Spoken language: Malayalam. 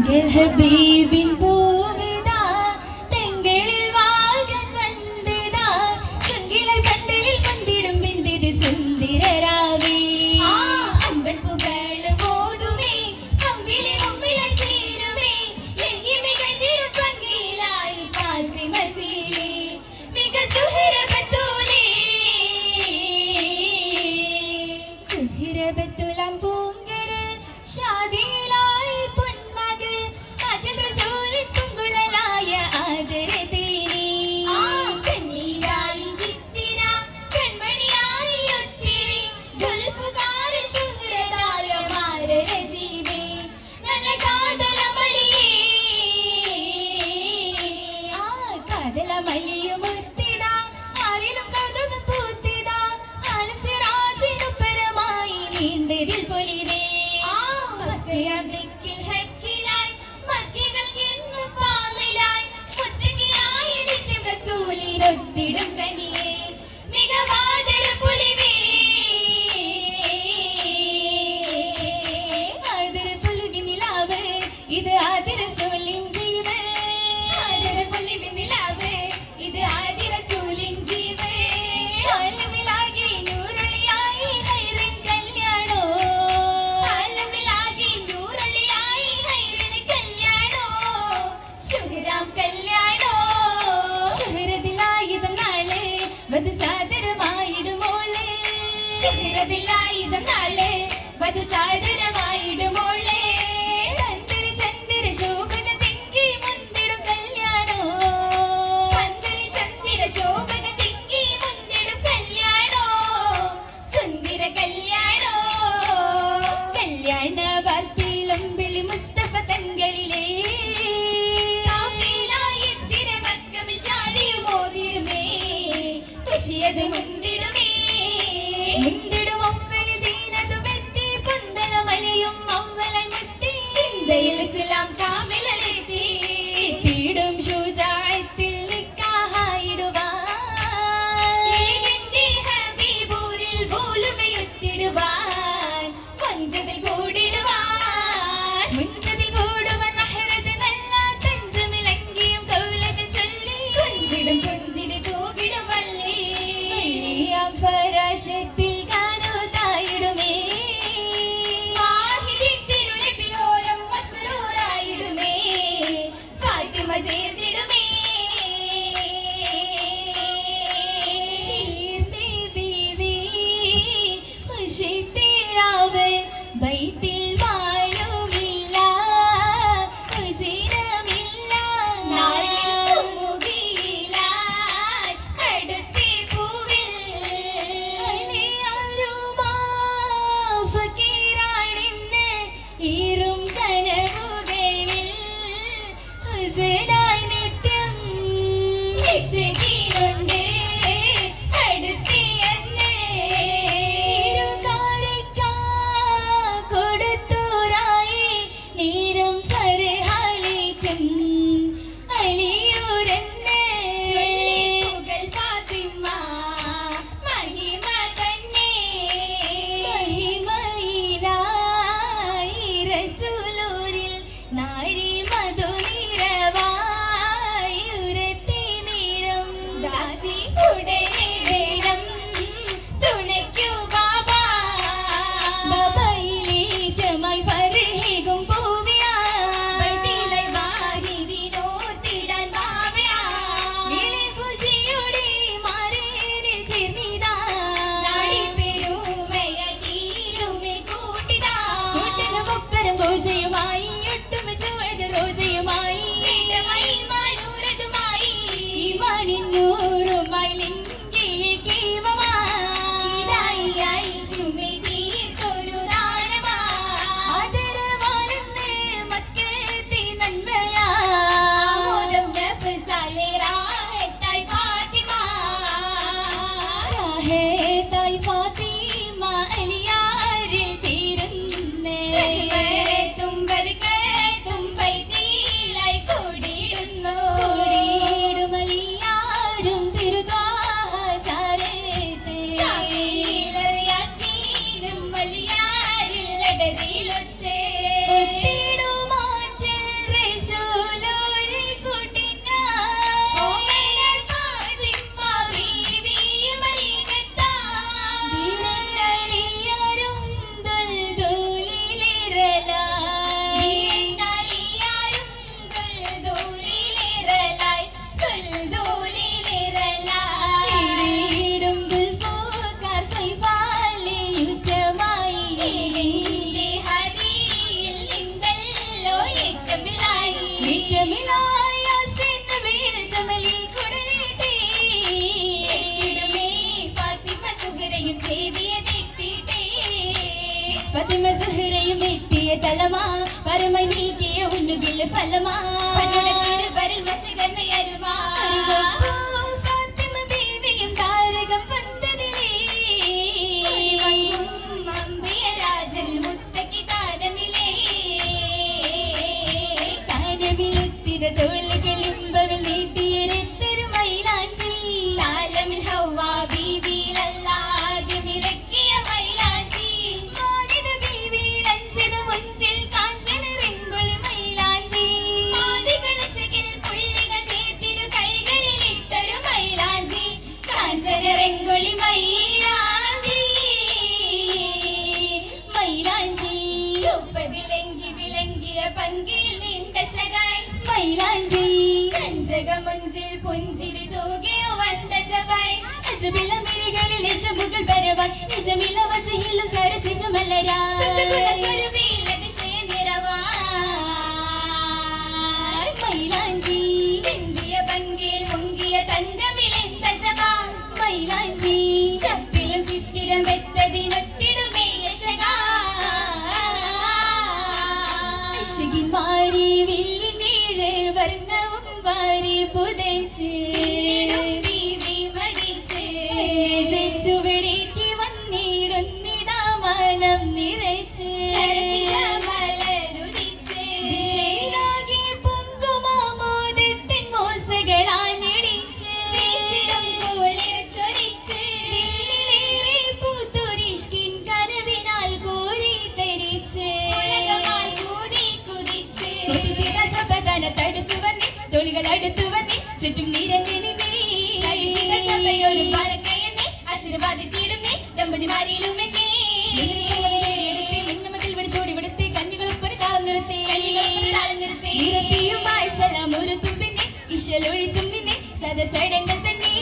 ഹബീബിൻ പൂവിതാ തെങ്കളിൽ വാഗൻ വന്നതാ ചുങ്കിലെ പന്തലിൽ കൊണ്ടിടും ബിന്ദിത് സുന്ദരരാവേ അമ്പൻ പുകളും ഓതുമേ അമ്പിളി മുമ്പിലായി ചേരുമേ എങ്കി മികഞ്ഞിരും പങ്കിലായി പാൽത്തി മസീലേ മിക സുഹറബത്തുലേ സുഹറബത്തുലം പൂങ്കരൾ ഷാദിയിലായി ശക്തി സമയം എത്തിയ തലമാ പരമ നീക്കിയ ഉന്നുകിൽ ഫലമാ വരൽ വശകമയരുമാ ഫാത്തിമ ബീവിയും താരകം വന്നതിലേ അമ്പിയ രാജൻ മുത്തക്കി താരമിലേ താരമിലെത്തിയ തോളുകളിമ്പവിൽ നീട്ടിയൊരെത്തൊരു മൈലാഞ്ചി താലമിൽ ഹൗവാ ബീവിയിലല്ല ആദ്യമിറക്കിയ മൈലാഞ്ചി മാനിത ബീവിയിൽ അഞ്ചന മുഞ്ചിൽ കാഞ്ചന റിങ്കുളി മൈലാഞ്ചി ആദികളശകിൽ പുള്ളികൾ ചേർത്തിരു കൈകളിൽ ഇട്ടൊരു മൈലാഞ്ചി കാഞ്ചന റിങ്കുളി മൈലാഞ്ചി മൈലാഞ്ചി ചുപ്പതിലെങ്കി വിലങ്കിയ പങ്കിൽ നീണ്ട ശകായ് മൈലാഞ്ചി കഞ്ചകമുഞ്ചിൽ പുഞ്ചിരി തൂകിയോ വന്ന ജബൈ അജബില മിഴികളിലെ ചമുകൾ പരവാൻ നിജമില വജഹിലും സരസിജ മലരാ മൈലാഞ്ചി ചിന്തിയ പങ്കിൽ മുങ്കിയ തങ്കമിലെന്ത ജബാ മൈലാഞ്ചി ചപ്പിലും ചിത്തിരമെത്തതിനൊത്തിടുമേ യശകാ മാരി വില്ലിനീഴ് വർണ്ണവും വാരി പുതച്ച് ചുവടേറ്റി വന്നിടുന്നിതാ മനം നിറച്ച് ദിശയിലാകെ പൊങ്കുമാമോദത്തിൻ മോസകളാഞ്ഞടിച്ച് പൂത്തുരിഷ്കിൻ കനവിനാൽ കോരി തരിച്ച് തടുത്തു വന്നേ തൊളികൾ അടുത്തു വന്നേ ചുറ്റും നിരന്ന് നിന്നേ ആശീർവാദിത്തിടുന്നേ ദമ്പതിമാരിലുമെന്നേ മിന്നമതിൽ വിളിച്ചോടി വിടുത്തേ കഞ്ഞികളൊപ്പൊരു താളം നിർത്തേ നിരത്തിയുമായി സലാം ഒരു തുമ്പിന്നെ ഇശലൊഴിത്തും നിന്നെ സദസടങ്ങൾ തന്നെ